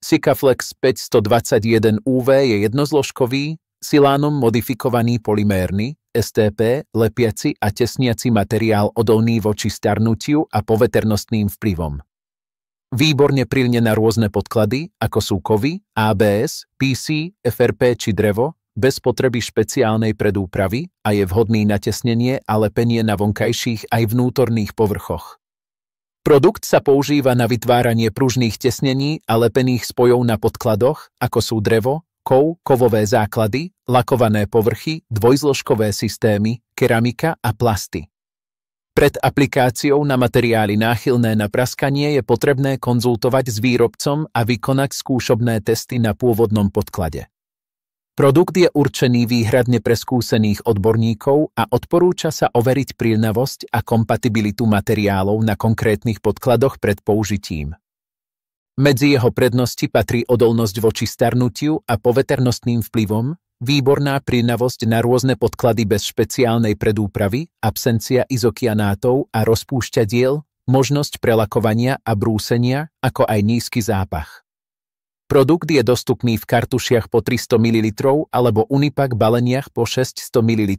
Sikaflex 521 UV je jednozložkový, silánom modifikovaný polymérny, STP, lepiaci a tesniaci materiál odolný voči starnutiu a poveternostným vplyvom. Výborne prilne na rôzne podklady, ako sú kovy, ABS, PC, FRP či drevo, bez potreby špeciálnej predúpravy a je vhodný na tesnenie a lepenie na vonkajších aj vnútorných povrchoch. Produkt sa používa na vytváranie pružných tesnení a lepených spojov na podkladoch, ako sú drevo, kov, kovové základy, lakované povrchy, dvojzložkové systémy, keramika a plasty. Pred aplikáciou na materiály náchylné na praskanie je potrebné konzultovať s výrobcom a vykonať skúšobné testy na pôvodnom podklade. Produkt je určený výhradne pre skúsených odborníkov a odporúča sa overiť prilnavosť a kompatibilitu materiálov na konkrétnych podkladoch pred použitím. Medzi jeho prednosti patrí odolnosť voči starnutiu a poveternostným vplyvom, výborná prilnavosť na rôzne podklady bez špeciálnej predúpravy, absencia izokianátov a rozpúšťadiel, možnosť prelakovania a brúsenia, ako aj nízky zápach. Produkt je dostupný v kartušiach po 300 ml alebo Unipak baleniach po 600 ml.